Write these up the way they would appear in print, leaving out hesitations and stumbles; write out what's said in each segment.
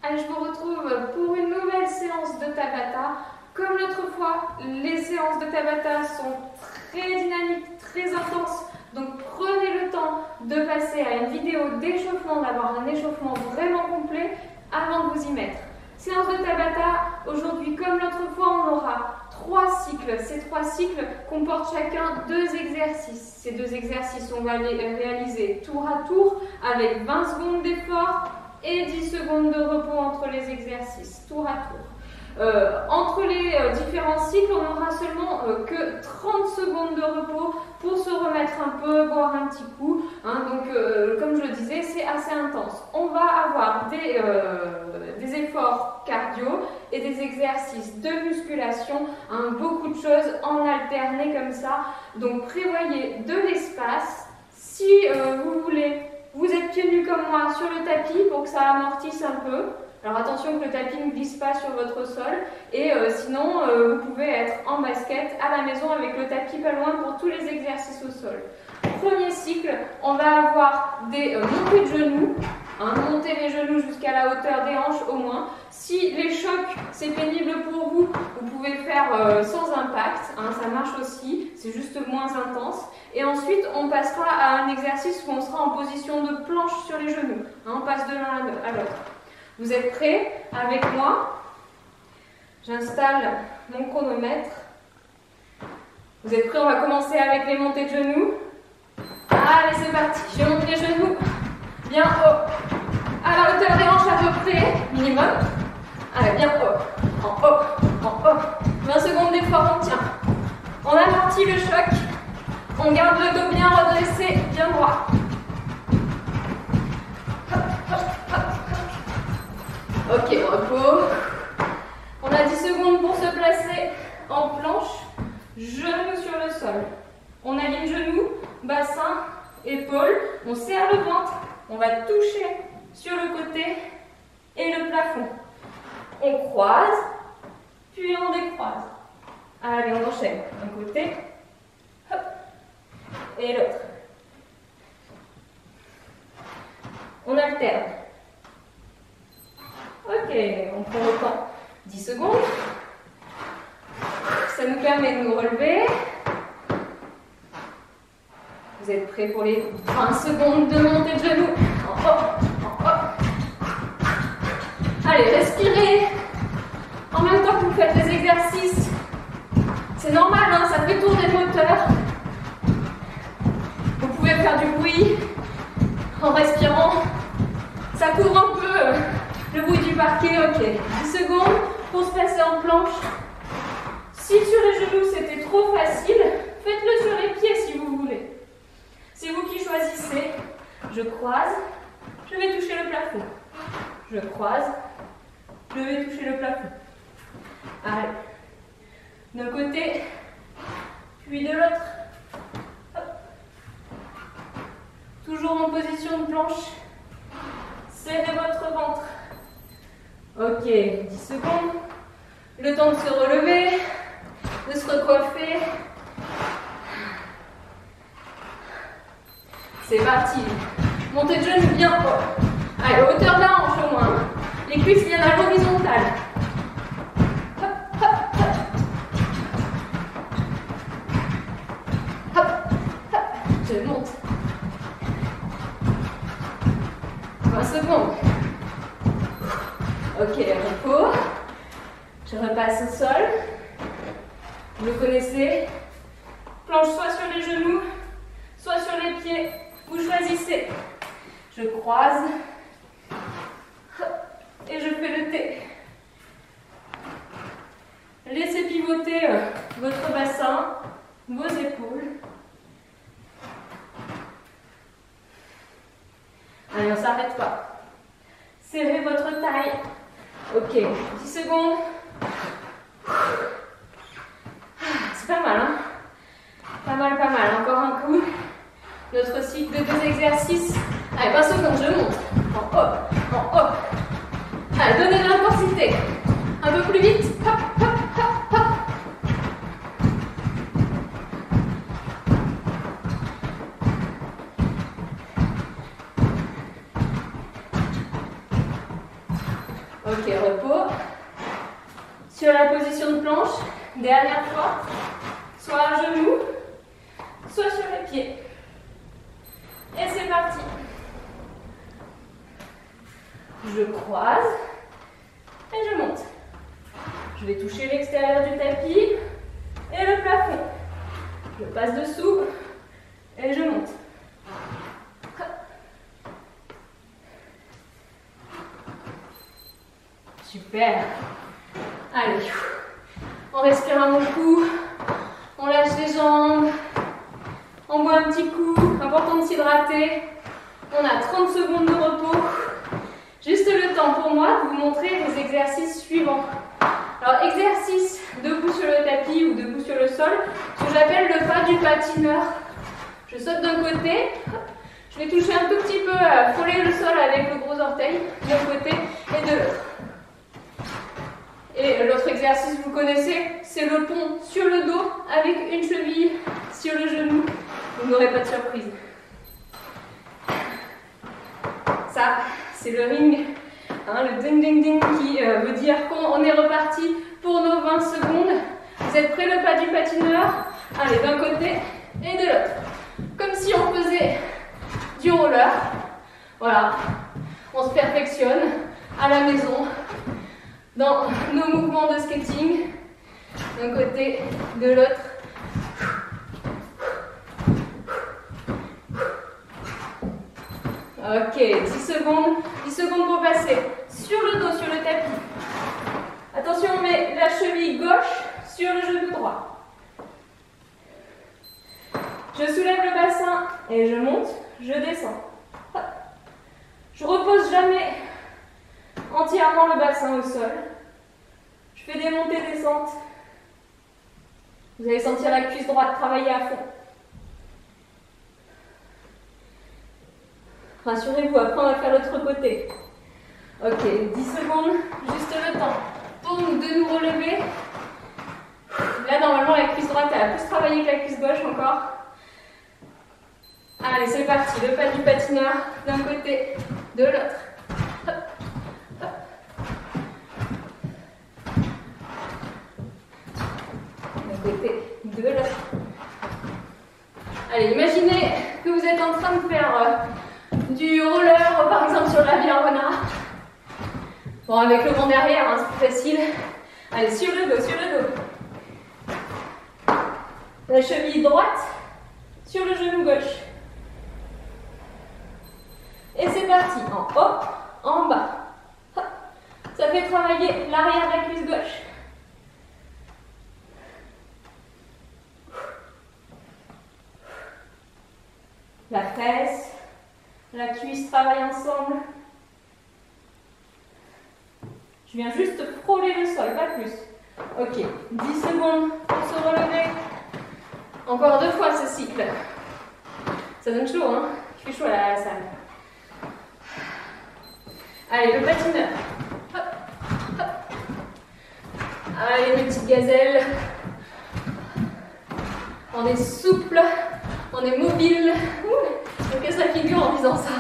Allez, je vous retrouve pour une nouvelle séance de Tabata. Comme l'autre fois, les séances de Tabata sont très dynamiques, très intenses. Donc prenez le temps de passer à une vidéo d'échauffement, d'avoir un échauffement vraiment complet avant de vous y mettre. Séance de Tabata, aujourd'hui comme l'autre fois, on aura 3 cycles. Ces 3 cycles comportent chacun 2 exercices. Ces 2 exercices, on va les réaliser tour à tour avec 20 secondes d'effort et 10 secondes de repos entre les exercices, tour à tour. Entre les différents cycles, on n'aura seulement que 30 secondes de repos pour se remettre un peu, boire un petit coup. Donc, comme je le disais, c'est assez intense. On va avoir des efforts cardio et des exercices de musculation, beaucoup de choses en alterné comme ça. Donc, prévoyez de l'espace. Si vous voulez, vous êtes pieds nus comme moi sur le tapis pour que ça amortisse un peu. Alors attention que le tapis ne glisse pas sur votre sol et sinon vous pouvez être en basket à la maison avec le tapis pas loin pour tous les exercices au sol. Premier cycle, on va avoir des montées de genoux, monter les genoux jusqu'à la hauteur des hanches au moins. Si les chocs c'est pénible pour vous, vous pouvez faire sans impact, ça marche aussi, c'est juste moins intense. Et ensuite on passera à un exercice où on sera en position de planche sur les genoux, on passe de l'un à l'autre. Vous êtes prêts avec moi? J'installe mon chronomètre. Vous êtes prêts? On va commencer avec les montées de genoux. Allez, c'est parti. Je monte les genoux bien haut. À la hauteur des hanches à peu près, minimum. Allez, bien haut. En haut, en haut. 20 secondes d'effort, on tient. On amortit le choc. On garde le dos bien redressé, bien droit. Ok, repos. On a 10 secondes pour se placer en planche, genoux sur le sol. On aligne genoux, bassin, épaules. On serre le ventre. On va toucher sur le côté et le plafond. On croise, puis on décroise. Allez, on enchaîne. Un côté, hop, et l'autre. On alterne. Ok, on prend le temps. 10 secondes. Ça nous permet de nous relever. Vous êtes prêts pour les 20 secondes de montée de genoux. En haut, en haut. Allez, respirez. En même temps que vous faites les exercices. C'est normal, ça fait tourner le moteur. Vous pouvez faire du bruit en respirant. Ça couvre un peu le bruit du parquet, ok. 10 secondes pour se placer en planche. Si sur les genoux c'était trop facile, faites-le sur les pieds si vous voulez. C'est vous qui choisissez. Je croise, je vais toucher le plafond. Je croise, je vais toucher le plafond. Allez. D'un côté, puis de l'autre. Toujours en position de planche. Serrez votre ventre. Ok, 10 secondes. Le temps de se relever, de se recoiffer. C'est parti. Montez de genoux bien haut. Allez, hauteur de la hanche au moins. Les cuisses viennent à l'horizontale. Hop, hop, hop. Hop, hop. Je monte. 20 secondes. Ok, repos. Je repasse au sol. Vous le connaissez. Planche soit sur les genoux, soit sur les pieds. Vous choisissez. Je croise. Et je fais le T. Laissez pivoter votre bassin, vos épaules. Allez, on ne s'arrête pas. Serrez votre taille. Ok, 10 secondes. C'est pas mal, Pas mal, pas mal. Encore un coup. Notre cycle de 2 exercices. Allez, 20 secondes, je monte. En haut, en haut. Allez, donnez de l'intensité. Un peu plus vite. Hop, hop, hop, hop. Ok, repos. Sur la position de planche, dernière fois, soit à genoux, soit sur les pieds. Et c'est parti. Je croise et je monte. Je vais toucher l'extérieur du tapis et le plafond. Je passe dessous et je monte. Super. Allez, on respire un bon coup, on lâche les jambes, on boit un petit coup, important de s'hydrater. On a 30 secondes de repos. Juste le temps pour moi de vous montrer les exercices suivants. Alors, exercice debout sur le tapis ou debout sur le sol, ce que j'appelle le pas du patineur. Je saute d'un côté, je vais toucher un tout petit peu, frôler le sol avec le gros orteil d'un côté et de l'autre. Et l'autre exercice, vous connaissez, c'est le pont sur le dos avec une cheville sur le genou. Vous n'aurez pas de surprise. Ça, c'est le ring, hein, le ding ding ding qui veut dire qu'on est reparti pour nos 20 secondes. Vous êtes prêts, le pas du patineur? Allez, d'un côté et de l'autre. Comme si on faisait du roller. Voilà, on se perfectionne à la maison dans nos mouvements de skating. D'un côté, de l'autre. Ok, 10 secondes pour passer sur le dos, sur le tapis. Attention, on met la cheville gauche sur le genou droit. Je soulève le bassin et je monte, je descends. Je repose jamais entièrement le bassin au sol. Je fais des montées-descentes. Vous allez sentir la cuisse droite travailler à fond. Rassurez-vous, après on va faire l'autre côté. Ok, 10 secondes, juste le temps pour de nous relever. Là, normalement, la cuisse droite, elle a plus travaillé que la cuisse gauche encore. Allez, c'est parti, le pas du patineur d'un côté, de l'autre. Hop, hop. D'un côté, de l'autre. Allez, imaginez que vous êtes en train de faire du roller, par exemple sur la Virona. Bon, avec le vent derrière, hein, c'est plus facile. Allez, sur le dos, sur le dos. La cheville droite sur le genou gauche. Et c'est parti, en haut, en bas. Hop. Ça fait travailler l'arrière de la cuisse gauche. La fesse, la cuisse travaillent ensemble. Je viens juste frôler le sol, pas plus. Ok, 10 secondes pour se relever. Encore 2 fois ce cycle. Ça donne chaud, hein? Il fait chaud à la salle. Allez, le patineur. Hop, hop. Allez, mes petites gazelles. On est souple, on est mobile. Je me casse la figure en disant ça.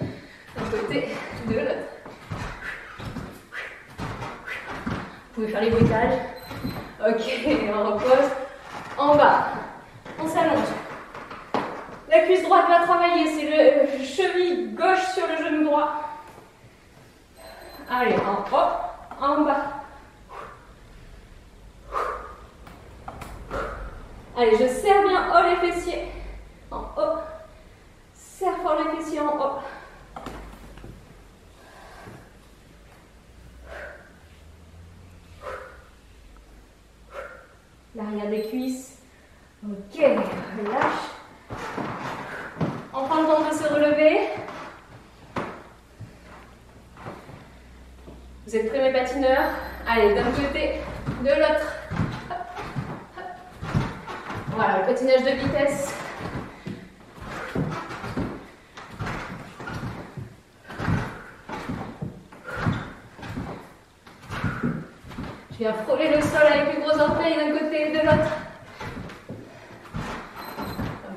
D'un côté, de l'autre. Vous pouvez faire les bruitages. Ok, on repose. En bas, on s'allonge. La cuisse droite va travailler, c'est le cheville gauche sur le genou droit. Allez, en haut, en bas. Allez, je serre bien haut les fessiers. En haut. Serre fort les fessiers en haut. L'arrière des cuisses. Ok, relâche. On prend le temps de se relever. Vous êtes prêts, mes patineurs? Allez, d'un côté, de l'autre. Voilà, le patinage de vitesse. Je viens frôler le sol avec les gros orteils d'un côté et de l'autre.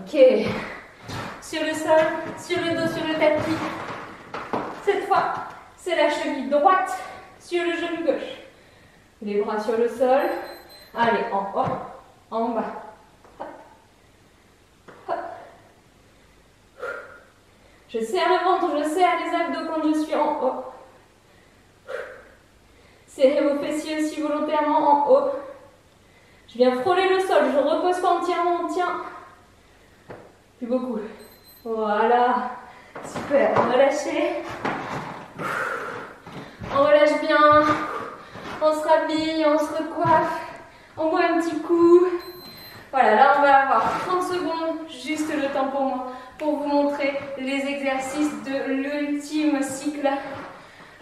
Ok. Sur le sol, sur le dos, sur le tapis. Cette fois, c'est la cheville droite sur le genou gauche. Les bras sur le sol. Allez, en haut, en bas. Hop. Hop. Je serre le ventre, je serre les abdos quand je suis en haut. Serrez vos fessiers aussi volontairement en haut. Je viens frôler le sol, je ne repose pas entièrement, on tient. Plus beaucoup. Voilà. Super, on va lâcher. On relâche bien. On se rhabille, on se recoiffe. On boit un petit coup. Voilà, là on va avoir 30 secondes, juste le temps pour moi, pour vous montrer les exercices de l'ultime cycle.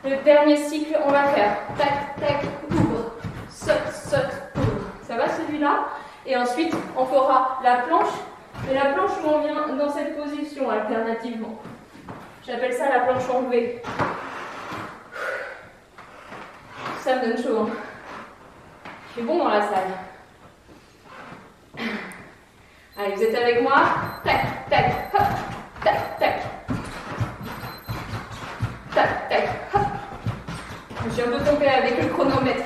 Le dernier cycle, on va faire tac, tac, ouvre, saute, saute, ouvre. Ça va celui-là? Et ensuite, on fera la planche. Et la planche où on vient dans cette position alternativement. J'appelle ça la planche en V. Ça me donne chaud. Hein. Je suis bon dans la salle. Allez, vous êtes avec moi? Tac, tac, hop, tac, tac. Tac, tac, hop. Je suis un peu trompée avec le chronomètre.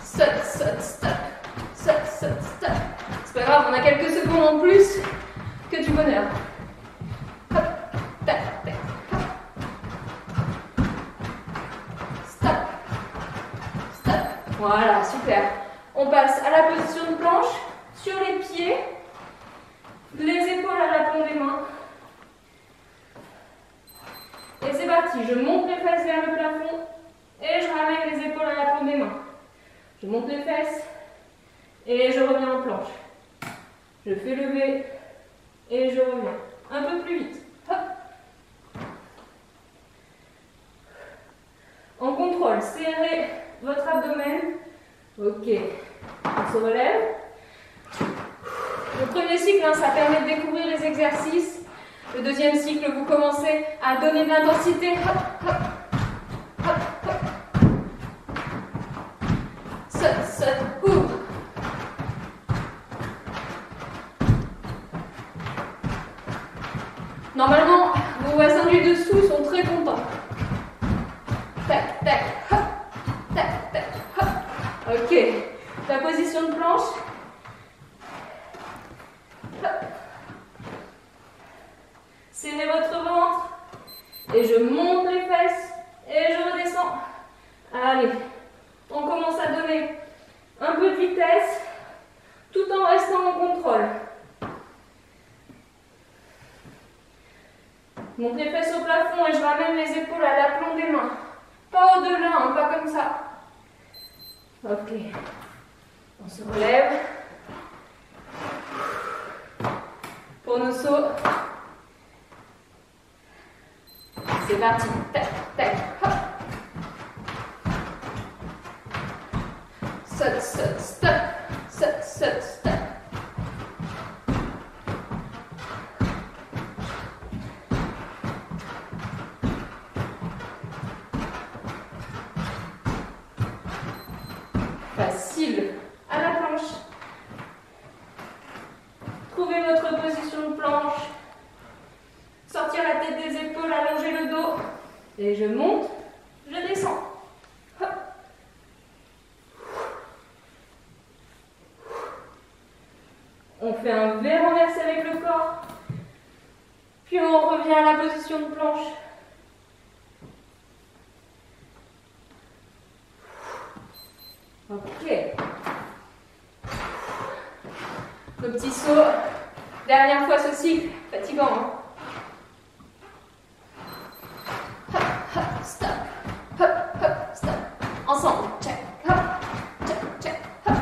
Saute, saute, stop. Saute, saute, stop. C'est pas grave, on a quelques secondes en plus que du bonheur. Hop, tac, tac, hop. Stop. Stop. Voilà, super. On passe à la position de planche, sur les pieds, les épaules à l'aplomb des mains. Et c'est parti, je monte les fesses vers le plafond et je ramène les épaules à l'aplomb des mains. Je monte les fesses et je reviens en planche. Je fais lever et je reviens. Un peu plus vite. Hop. En contrôle, serrez votre abdomen. Ok. On se relève. Le premier cycle, hein, ça permet de découvrir les exercices. Le deuxième cycle, vous commencez à donner de l'intensité. Hop, hop, hop, hop. Saute, saute, ouvre. Normalement, vos voisins du dessous sont très contents. Tac, tac, hop, tac, tac, hop. Ok. La position de planche. Hop. Serrez votre ventre. Et je monte les fesses. Et je redescends. Allez. On commence à donner un peu de vitesse. Tout en restant en contrôle. Je monte les fesses au plafond et je ramène les épaules à l'aplomb des mains. Pas au-delà, hein, pas comme ça. Ok. On se relève. Pour nos sauts. C'est parti. Tac, tac, hop. Saute, saute, stop. Saute, saute, stop. Facile. À la planche. Trouvez votre position de planche. Sortir la tête des épaules, allonger le dos. Et je monte, je descends. Hop. On fait un V renversé avec le corps. Puis on revient à la position de planche. Ok. Le petit saut. Dernière fois ce cycle. Fatigant, hein? Hop, hop, stop. Hop, hop, stop. Ensemble. Check. Hop, check, check. Hop.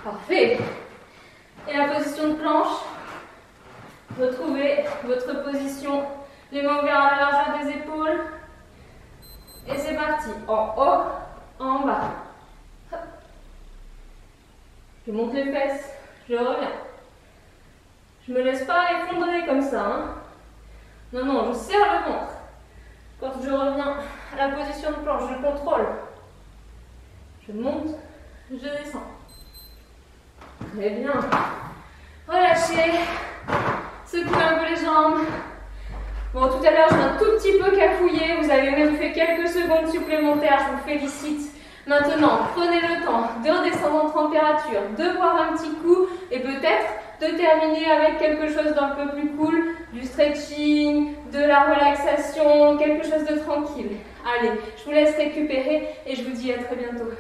Parfait. Et la position de planche. Retrouvez votre position, les mains ouvertes à la largeur des épaules. Et c'est parti. En haut, en bas. Hop. Je monte les fesses, je reviens. Je ne me laisse pas effondrer comme ça. Hein. Non, non, je serre le ventre. Quand je reviens à la position de planche, je contrôle. Je monte, je descends. Très bien. Relâchez. Secouez un peu les jambes. Bon, tout à l'heure, j'ai un tout petit peu cafouillé. Vous avez même fait quelques secondes supplémentaires. Je vous félicite. Maintenant, prenez le temps de redescendre en température, de boire un petit coup et peut-être de terminer avec quelque chose d'un peu plus cool, du stretching, de la relaxation, quelque chose de tranquille. Allez, je vous laisse récupérer et je vous dis à très bientôt.